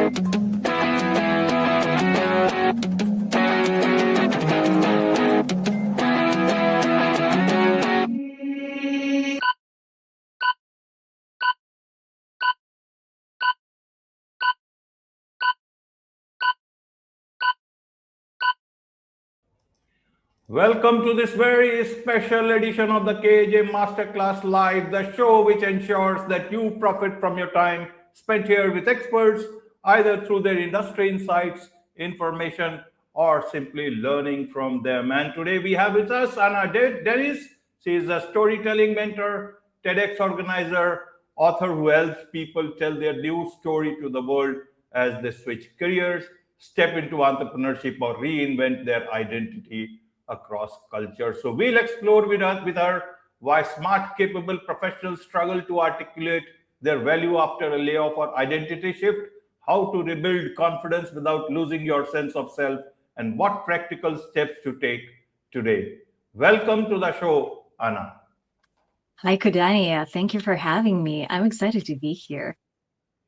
Welcome to this very special edition of the KAJ Masterclass Live, the show which ensures that you profit from your time spent here with experts, either through their industry insights, information, or simply learning from them. And today we have with us Denis. She is a storytelling mentor, TEDx organizer, author who helps people tell their new story to the world as they switch careers, step into entrepreneurship, or reinvent their identity across cultures. So we'll explore with her why smart, capable professionals struggle to articulate their value after a layoff or identity shift, how to rebuild confidence without losing your sense of self, and what practical steps to take today. Welcome to the show, Anna. Hi, Kodania. Thank you for having me. I'm excited to be here.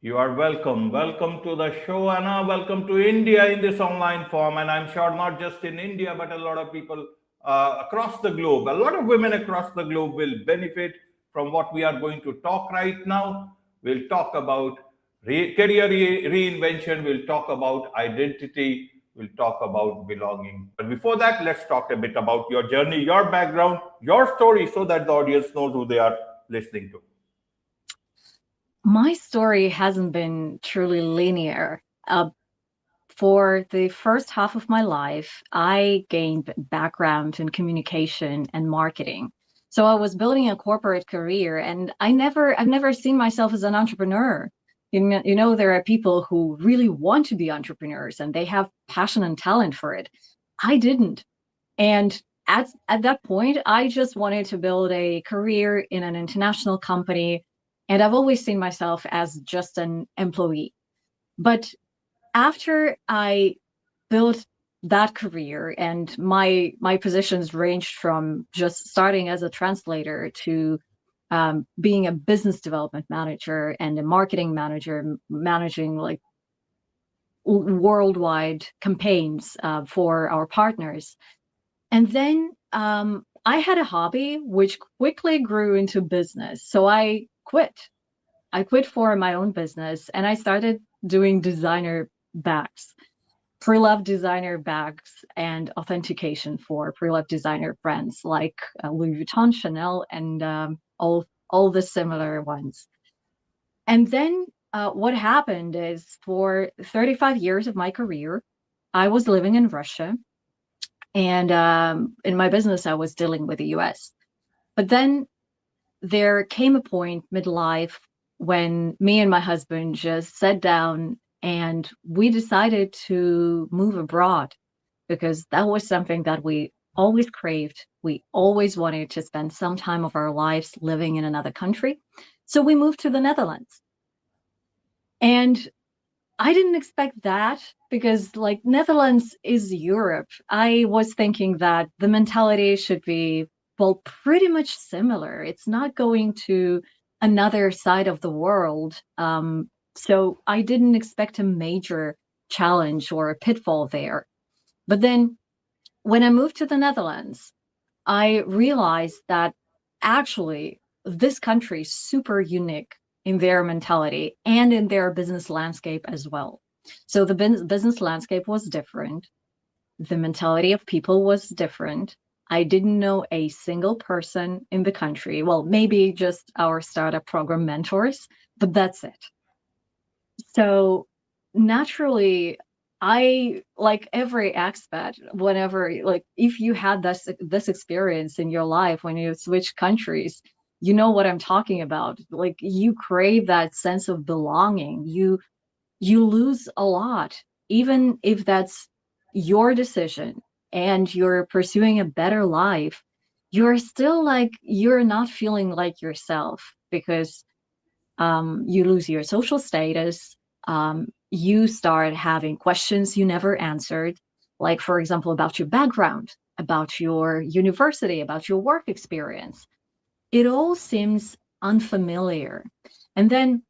You are welcome. Welcome to the show, Anna. Welcome to India in this online form. And I'm sure not just in India, but a lot of people across the globe, a lot of women across the globe will benefit from what we are going to talk right now. We'll talk about career reinvention. We'll talk about identity. We'll talk about belonging. But before that, let's talk a bit about your journey, your background, your story, so that the audience knows who they are listening to. My story hasn't been truly linear. For the first half of my life, I gained background in communication and marketing. So I was building a corporate career, and I've never seen myself as an entrepreneur. You know, there are people who really want to be entrepreneurs and they have passion and talent for it. I didn't. And at that point, I just wanted to build a career in an international company. And I've always seen myself as just an employee. But after I built that career, and my positions ranged from just starting as a translator to being a business development manager and a marketing manager, managing like worldwide campaigns for our partners. And then I had a hobby which quickly grew into business. So I quit for my own business, and I started doing designer bags, pre-loved designer bags, and authentication for pre-loved designer brands like Louis Vuitton, Chanel, and all the similar ones. And then what happened is, for 35 years of my career, I was living in Russia, and in my business, I was dealing with the US. But then there came a point midlife when me and my husband just sat down and we decided to move abroad, because that was something that we always craved. We always wanted to spend some time of our lives living in another country. So we moved to the Netherlands. And I didn't expect that, because like Netherlands is Europe. I was thinking that the mentality should be, well, pretty much similar. It's not going to another side of the world. So I didn't expect a major challenge or a pitfall there. But then when I moved to the Netherlands, I realized that actually this country is super unique in their mentality and in their business landscape as well. So the business landscape was different. The mentality of people was different. I didn't know a single person in the country. Well, maybe just our startup program mentors, but that's it. So naturally, I, like every expat, whenever, like, if you had this experience in your life when you switch countries, you know what I'm talking about. Like, you crave that sense of belonging. You lose a lot, even if that's your decision and you're pursuing a better life. You're still like, you're not feeling like yourself, because you lose your social status. You start having questions you never answered, like, for example, about your background, about your university, about your work experience. It all seems unfamiliar. And then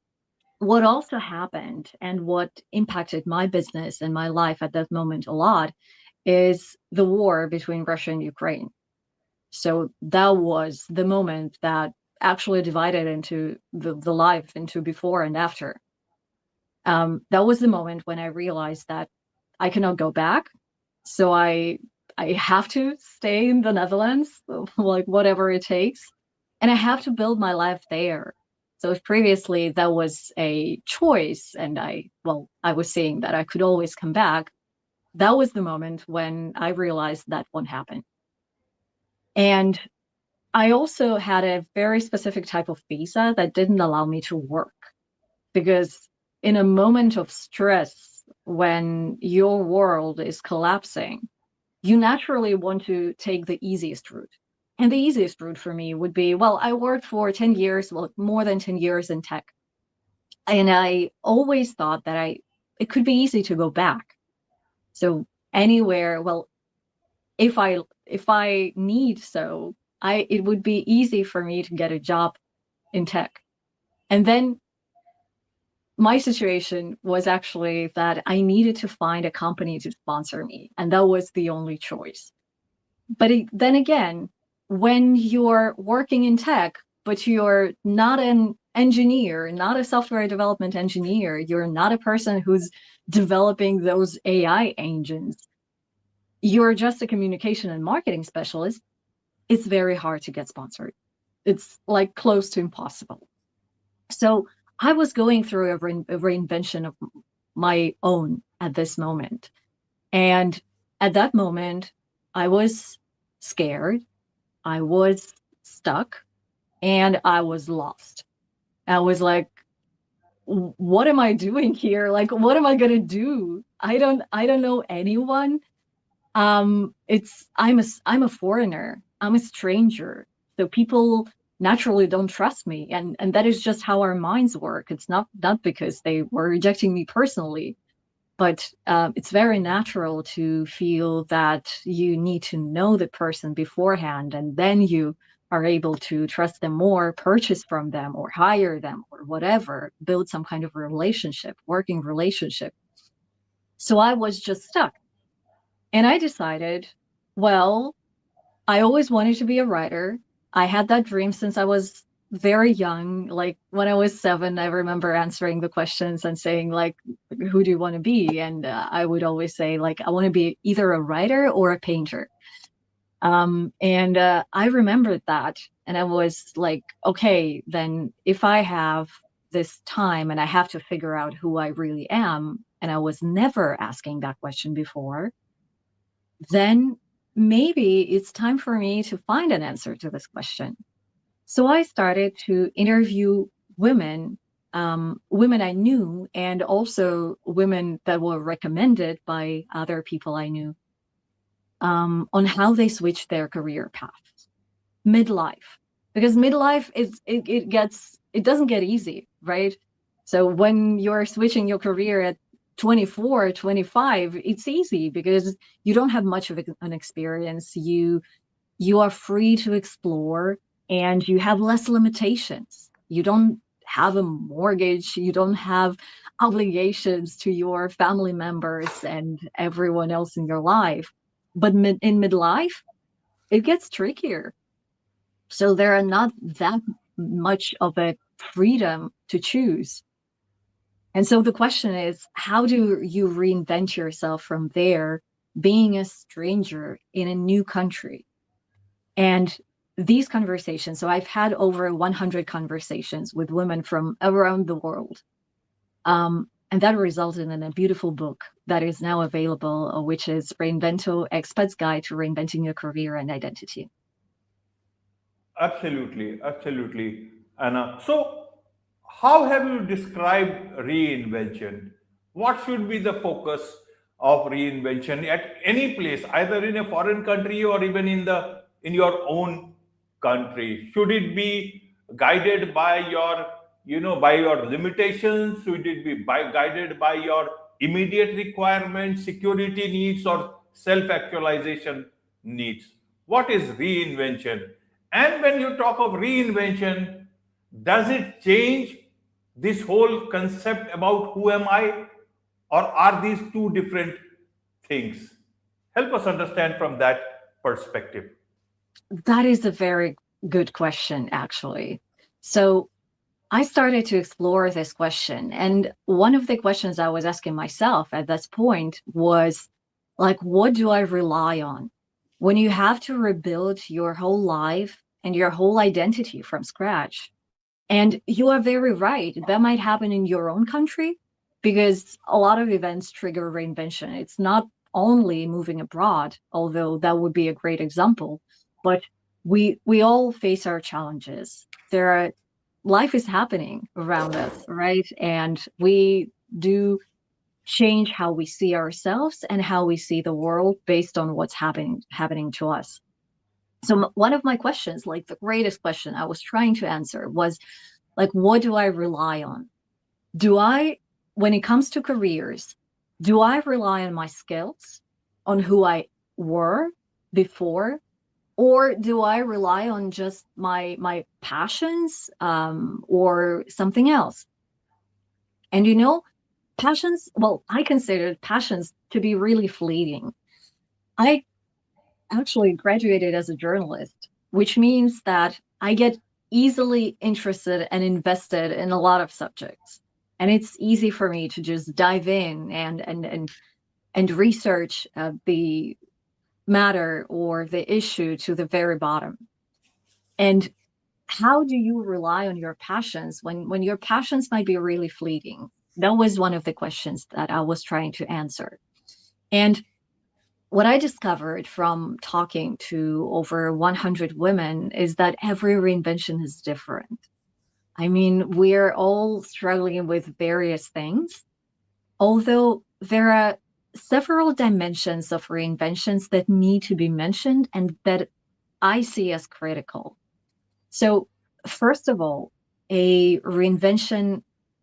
what also happened and what impacted my business and my life at that moment a lot is the war between Russia and Ukraine. So that was the moment that actually divided into the life into before and after. That was the moment when I realized that I cannot go back. So I have to stay in the Netherlands, like whatever it takes, and I have to build my life there. So if previously that was a choice, and I was saying that I could always come back, that was the moment when I realized that won't happen. And I also had a very specific type of visa that didn't allow me to work because in a moment of stress, when your world is collapsing, you naturally want to take the easiest route. And the easiest route for me would be, well, I worked for 10 years, well, more than 10 years in tech. And I always thought that it could be easy to go back. So anywhere, well, if I need so, it would be easy for me to get a job in tech. And then my situation was actually that I needed to find a company to sponsor me, and that was the only choice. But then again, when you're working in tech, but you're not an engineer, not a software development engineer, you're not a person who's developing those AI engines, you're just a communication and marketing specialist, it's very hard to get sponsored. It's like close to impossible. So I was going through a reinvention of my own at this moment. And at that moment, I was scared, I was stuck, and I was lost. I was like, what am I doing here? Like, what am I gonna do? I don't know anyone. I'm a foreigner. I'm a stranger. So people naturally don't trust me. And that is just how our minds work. It's not because they were rejecting me personally, but it's very natural to feel that you need to know the person beforehand, and then you are able to trust them more, purchase from them, or hire them, or whatever, build some kind of relationship, working relationship. So I was just stuck. And I decided, well, I always wanted to be a writer. I had that dream since I was very young. Like when I was 7, I remember answering the questions and saying, like, who do you want to be? And I would always say, like, I want to be either a writer or a painter. And I remembered that. And I was like, okay, then if I have this time and I have to figure out who I really am, and I was never asking that question before, then maybe it's time for me to find an answer to this question. So I started to interview women, women I knew, and also women that were recommended by other people I knew, on how they switched their career paths midlife. Because midlife it doesn't get easy, right? So when you're switching your career at 24, 25, it's easy because you don't have much of an experience. You are free to explore, and you have less limitations. You don't have a mortgage, you don't have obligations to your family members and everyone else in your life. But in midlife, it gets trickier. So there are not that much of a freedom to choose. And so the question is, how do you reinvent yourself from there, being a stranger in a new country? And these conversations, so I've had over 100 conversations with women from around the world. And that resulted in a beautiful book that is now available, which is Reinvento, Expat's Guide to Reinventing Your Career and Identity. Absolutely, absolutely, Anna. So, how have you described reinvention? What should be the focus of reinvention at any place, either in a foreign country or even in your own country? Should it be guided by by your limitations? Should it be guided by your immediate requirements, security needs, or self-actualization needs? What is reinvention? And when you talk of reinvention, does it change this whole concept about who am I, or are these two different things? Help us understand from that perspective. That is a very good question, actually. So I started to explore this question. And one of the questions I was asking myself at this point was like, what do I rely on? When you have to rebuild your whole life and your whole identity from scratch. And you are very right. That might happen in your own country because a lot of events trigger reinvention. It's not only moving abroad, although that would be a great example, but we all face our challenges. There are life is happening around us, right? And we do change how we see ourselves and how we see the world based on what's happening to us. So one of my questions, like the greatest question I was trying to answer was like, what do I rely on? Do I, when it comes to careers, do I rely on my skills, on who I were before, or do I rely on just my passions, or something else? And passions, well, I consider passions to be really fleeting. I actually graduated as a journalist, which means that I get easily interested and invested in a lot of subjects. And it's easy for me to just dive in and research the matter or the issue to the very bottom. And how do you rely on your passions when your passions might be really fleeting? That was one of the questions that I was trying to answer. And what I discovered from talking to over 100 women is that every reinvention is different. I mean, we're all struggling with various things, although there are several dimensions of reinventions that need to be mentioned and that I see as critical. So, first of all, a reinvention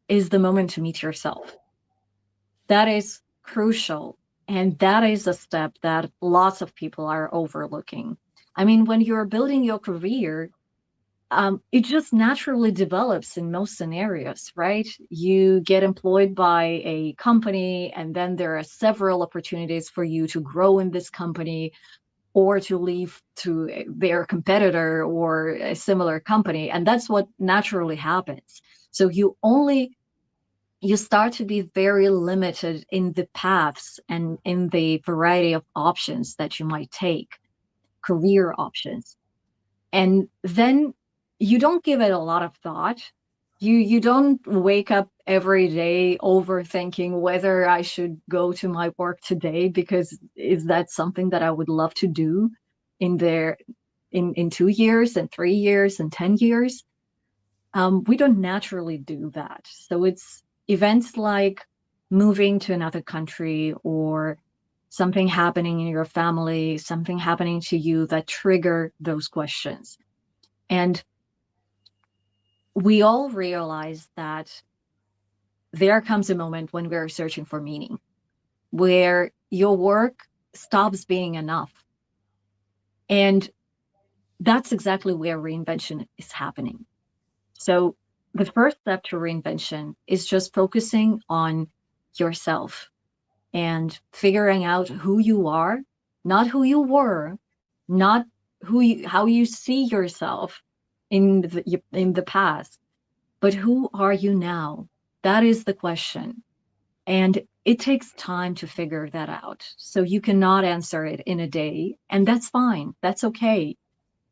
is the moment to meet yourself. That is crucial. And that is a step that lots of people are overlooking. I mean, when you're building your career, it just naturally develops in most scenarios, right? You get employed by a company, and then there are several opportunities for you to grow in this company or to leave to their competitor or a similar company. And that's what naturally happens. So you start to be very limited in the paths and in the variety of options that you might take, career options. And then you don't give it a lot of thought. You don't wake up every day overthinking whether I should go to my work today because is that something that I would love to do in 2 years and 3 years and 10 years. We don't naturally do that. So it's events like moving to another country or something happening in your family, something happening to you that trigger those questions. And we all realize that there comes a moment when we're searching for meaning, where your work stops being enough. And that's exactly where reinvention is happening. So the first step to reinvention is just focusing on yourself and figuring out who you are, not who you were, not how you see yourself in the past, but who are you now? That is the question. And it takes time to figure that out. So you cannot answer it in a day, and that's fine. That's okay,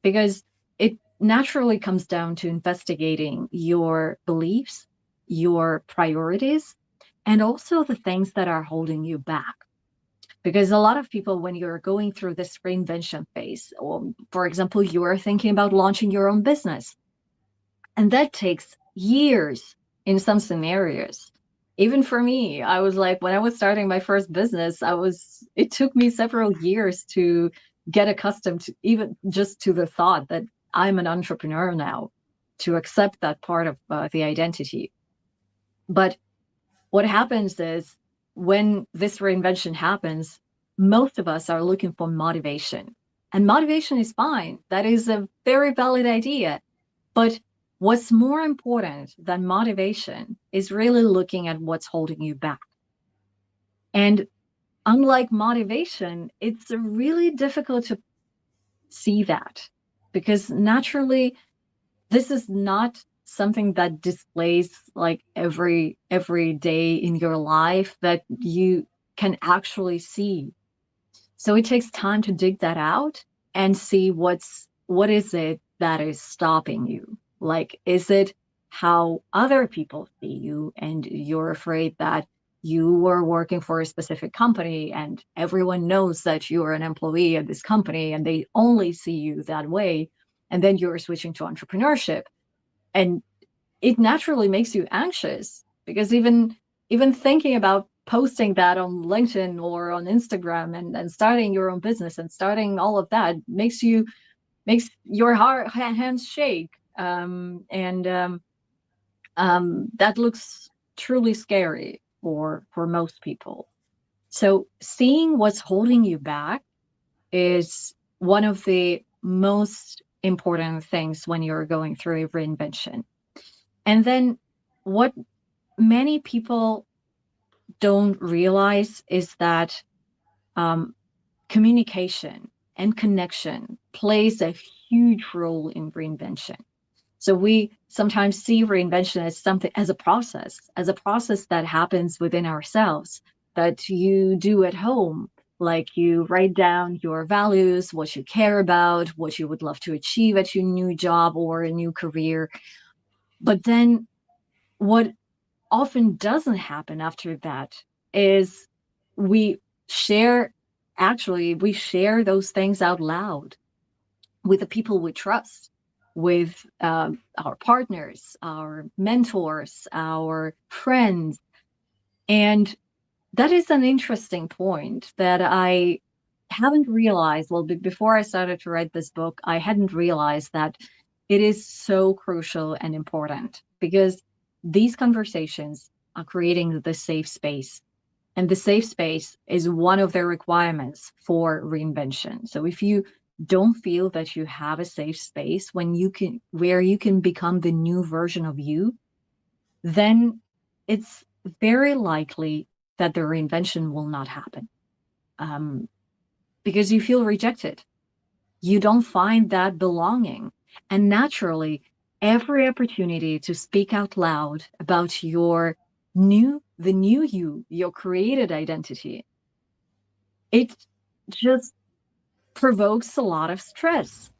because it naturally comes down to investigating your beliefs, your priorities, and also the things that are holding you back. Because a lot of people, when you're going through this reinvention phase, or for example, you are thinking about launching your own business, and that takes years in some scenarios. Even for me, I was like, when I was starting my first business, it took me several years to get accustomed to even just to the thought that I'm an entrepreneur now, to accept that part of the identity. But what happens is when this reinvention happens, most of us are looking for motivation. And motivation is fine. That is a very valid idea. But what's more important than motivation is really looking at what's holding you back. And unlike motivation, it's really difficult to see that because naturally, this is not something that displays like every day in your life that you can actually see. So it takes time to dig that out and see what is it that is stopping you. Like, is it how other people see you and you're afraid that you were working for a specific company and everyone knows that you are an employee at this company and they only see you that way, and then you're switching to entrepreneurship, and it naturally makes you anxious because even thinking about posting that on LinkedIn or on Instagram and starting your own business and starting all of that makes your hands shake, and that looks truly scary for most people. So seeing what's holding you back is one of the most important things when you're going through a reinvention. And then what many people don't realize is that um, communication and connection plays a huge role in reinvention. So we sometimes see reinvention as something, as a process that happens within ourselves, that you do at home. Like you write down your values, what you care about, what you would love to achieve at your new job or a new career. But then what often doesn't happen after that is we share, we share those things out loud with the people we trust, with our partners, our mentors, our friends. And that is an interesting point that I haven't realized. Well, before I started to write this book, I hadn't realized that it is so crucial and important because these conversations are creating the safe space. And the safe space is one of the requirements for reinvention. So if you don't feel that you have a safe space where you can become the new version of you, then it's very likely that the reinvention will not happen, um, because you feel rejected. You don't find that belonging. And naturally, every opportunity to speak out loud about the new you, your created identity, it just provokes a lot of stress.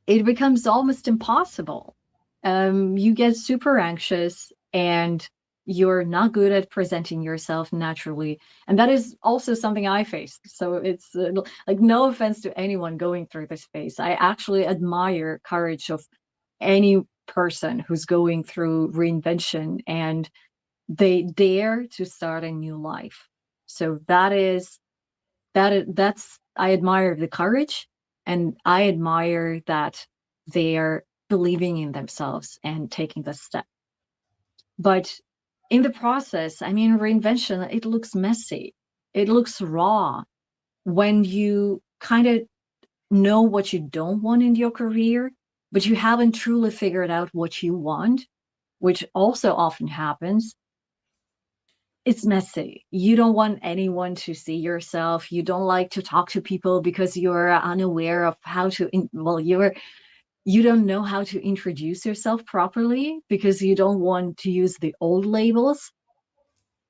It becomes almost impossible. You get super anxious and you're not good at presenting yourself naturally. And that is also something I faced. So it's like, no offense to anyone going through this phase. I actually admire courage of any person who's going through reinvention and they dare to start a new life. So that's I admire the courage, and I admire that they're believing in themselves and taking the step. But in the process, I mean, reinvention, it looks messy. It looks raw when you kind of know what you don't want in your career, but you haven't truly figured out what you want, which also often happens. It's messy. You don't want anyone to see yourself. You don't like to talk to people because you're unaware of how to, you don't know how to introduce yourself properly because you don't want to use the old labels,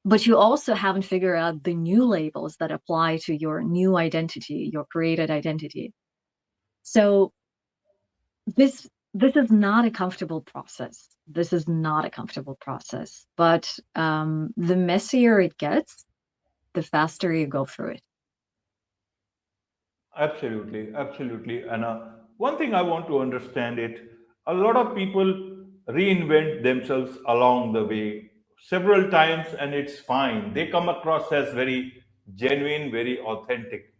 but you also haven't figured out the new labels that apply to your new identity, your created identity. So this is not a comfortable process. This is not a comfortable process, but the messier it gets, the faster you go through it. Absolutely, absolutely. And one thing I want to understand it, a lot of people reinvent themselves along the way several times, and it's fine. They come across as very genuine, very authentic.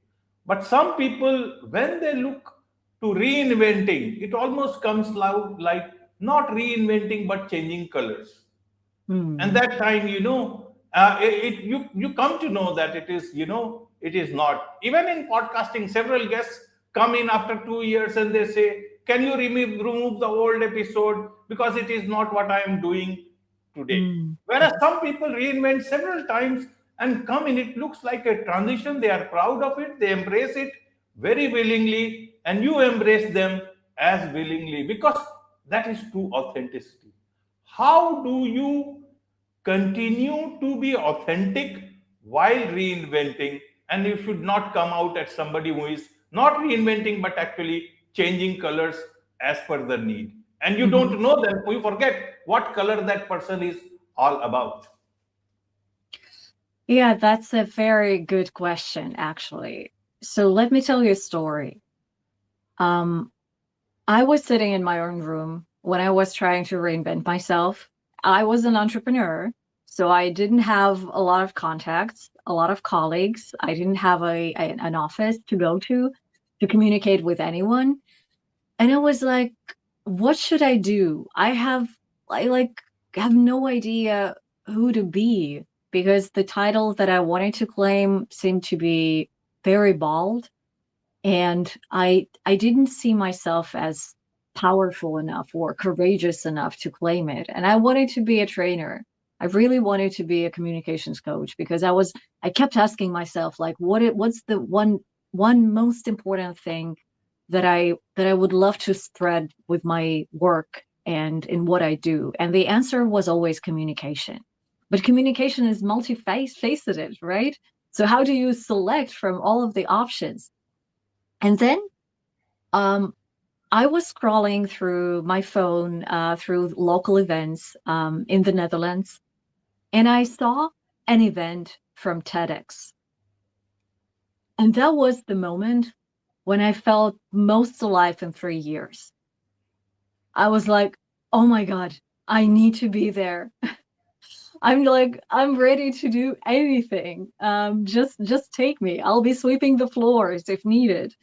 But some people, when they look to reinventing, it almost comes loud like not reinventing but changing colors. And Hmm. that time, you come to know that it is, it is not. Even in podcasting, several guests come in after 2 years and they say, Can you remove the old episode because it is not what I am doing today? Mm. Whereas some people reinvent several times and come in, it looks like a transition. They are proud of it, they embrace it very willingly, and you embrace them as willingly because that is true authenticity. How do you continue to be authentic while reinventing? And you should not come out at somebody who is not reinventing but actually changing colors as per the need. And you Mhm. don't know them, you forget what color that person is all about. Yeah, that's a very good question, actually. So let me tell you a story. Um, I was sitting in my own room when I was trying to reinvent myself. I was an entrepreneur, so I didn't have a lot of contacts, a lot of colleagues. I didn't have an office to go to communicate with anyone. And it was like, what should I do? I like have no idea who to be because the titles that I wanted to claim seemed to be very bald, and I didn't see myself as powerful enough or courageous enough to claim it. And I wanted to be a trainer. I really wanted to be a communications coach because I kept asking myself, like, what's the one most important thing that I would love to spread with my work and in what I do. And the answer was always communication. But communication is multifaceted, right? So how do you select from all of the options? And then um, I was scrolling through my phone through local events in the Netherlands, and I saw an event from TEDx. And that was the moment when I felt most alive in 3 years. I was like, oh my God, I need to be there. I'm ready to do anything. Just take me. I'll be sweeping the floors if needed.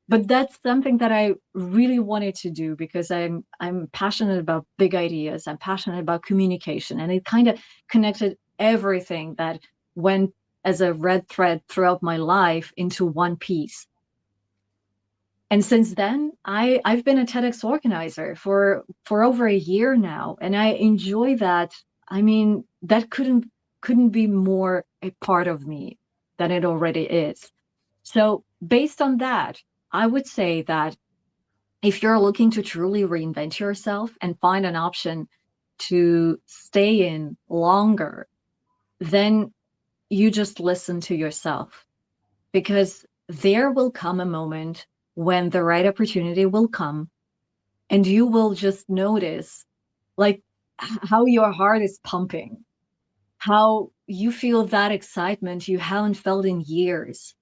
But that's something that I really wanted to do because I'm passionate about big ideas. I'm passionate about communication, and it kind of connected everything that went as a red thread throughout my life into one piece. And since then, I've been a TEDx organizer for over a year now, and I enjoy that. I mean, that couldn't be more a part of me than it already is. So based on that, I would say that if you're looking to truly reinvent yourself and find an option to stay in longer, then you just listen to yourself, because there will come a moment when the right opportunity will come and you will just notice, like, how your heart is pumping, how you feel that excitement you haven't felt in years.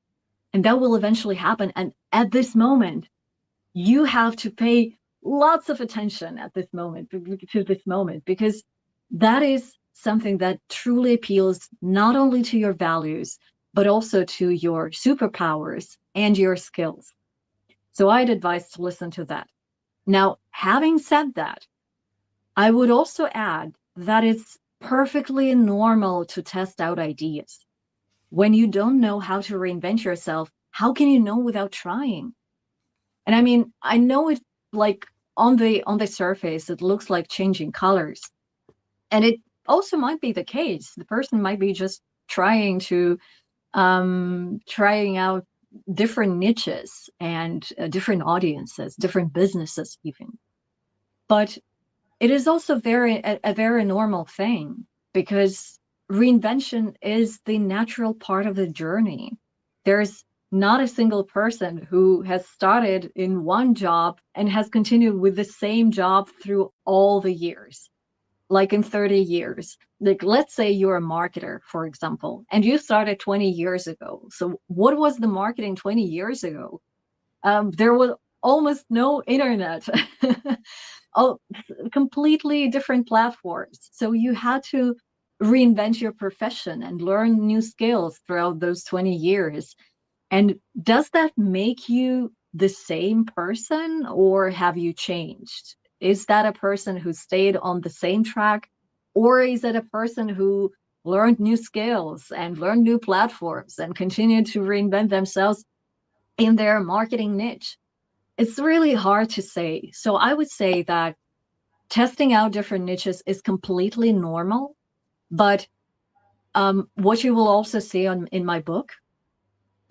And that will eventually happen. And at this moment, you have to pay lots of attention at this moment to this moment, because that is something that truly appeals not only to your values but also to your superpowers and your skills. So I'd advise to listen to that. Now, having said that, I would also add that it's perfectly normal to test out ideas. When you don't know how to reinvent yourself, how can you know without trying? And I mean, I know it, like, on the surface, it looks like changing colors. And it also might be the case. The person might be just trying out different niches and different audiences, different businesses even. But it is also a very normal thing, because reinvention is the natural part of the journey. There's not a single person who has started in one job and has continued with the same job through all the years, like in 30 years. Like, let's say you're a marketer, for example, and you started 20 years ago. So what was the marketing 20 years ago? There was almost no internet. Oh, completely different platforms. So you had to reinvent your profession and learn new skills throughout those 20 years. And does that make you the same person, or have you changed? Is that a person who stayed on the same track, or is it a person who learned new skills and learned new platforms and continued to reinvent themselves in their marketing niche? It's really hard to say. So I would say that testing out different niches is completely normal. But what you will also see in my book,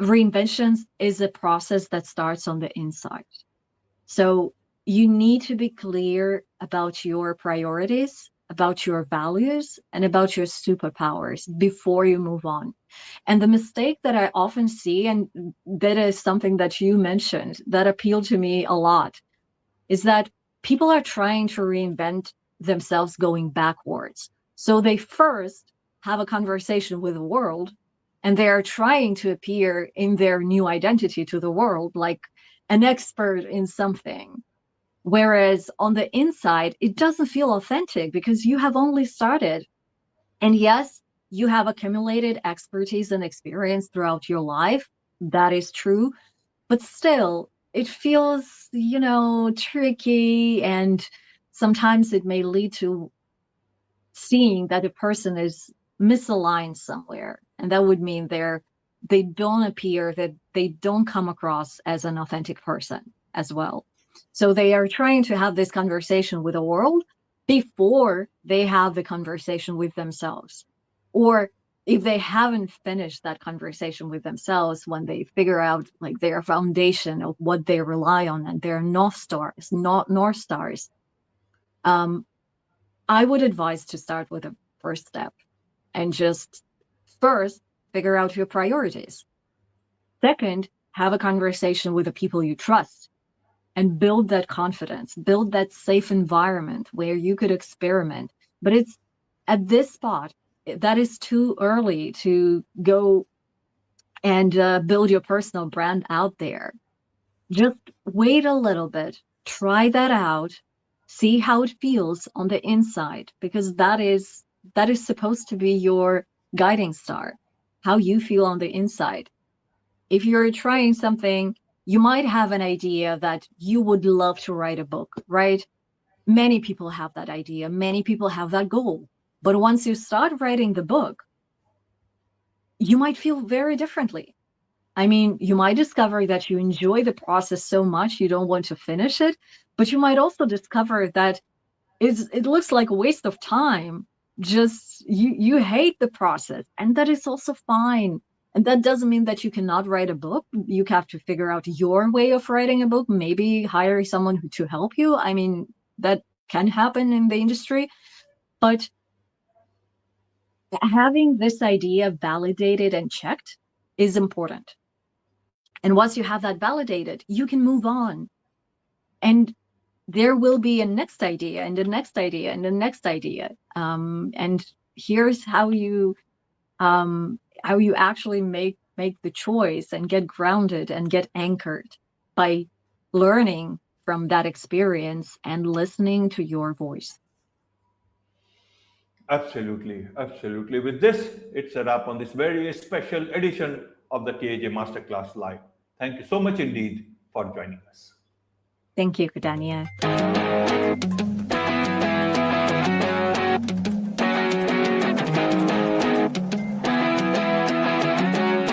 Reinvention is a process that starts on the inside. So you need to be clear about your priorities, about your values, and about your superpowers before you move on. And the mistake that I often see, and that is something that you mentioned that appealed to me a lot, is that people are trying to reinvent themselves going backwards. So they first have a conversation with the world, and they are trying to appear in their new identity to the world, like an expert in something. Whereas on the inside, it doesn't feel authentic because you have only started. And yes, you have accumulated expertise and experience throughout your life. That is true. But still, it feels, tricky. And sometimes it may lead to seeing that a person is misaligned somewhere. And that would mean they don't appear, that they don't come across as an authentic person as well. So they are trying to have this conversation with the world before they have the conversation with themselves. Or if they haven't finished that conversation with themselves, when they figure out like their foundation of what they rely on and their north stars, I would advise to start with a first step and just first figure out your priorities. Second, have a conversation with the people you trust and build that confidence, build that safe environment where you could experiment. But it's at this spot that is too early to go and build your personal brand out there. Just wait a little bit, try that out, see how it feels on the inside, because that is supposed to be your guiding star, how you feel on the inside. If you're trying something, you might have an idea that you would love to write a book, right? Many people have that idea, many people have that goal. But once you start writing the book, you might feel very differently. I mean, you might discover that you enjoy the process so much you don't want to finish it, but you might also discover that it looks like a waste of time. Just you hate the process, and that is also fine. And that doesn't mean that you cannot write a book. You have to figure out your way of writing a book, maybe hire someone to help you. I mean, that can happen in the industry, but having this idea validated and checked is important. And once you have that validated, you can move on. And there will be a next idea and the next idea and the next idea. And here's how you actually make the choice and get grounded and get anchored by learning from that experience and listening to your voice. Absolutely, absolutely. With this, it's a wrap on this very special edition of the KAJ Masterclass Live. Thank you so much indeed for joining us. Thank you, Dania.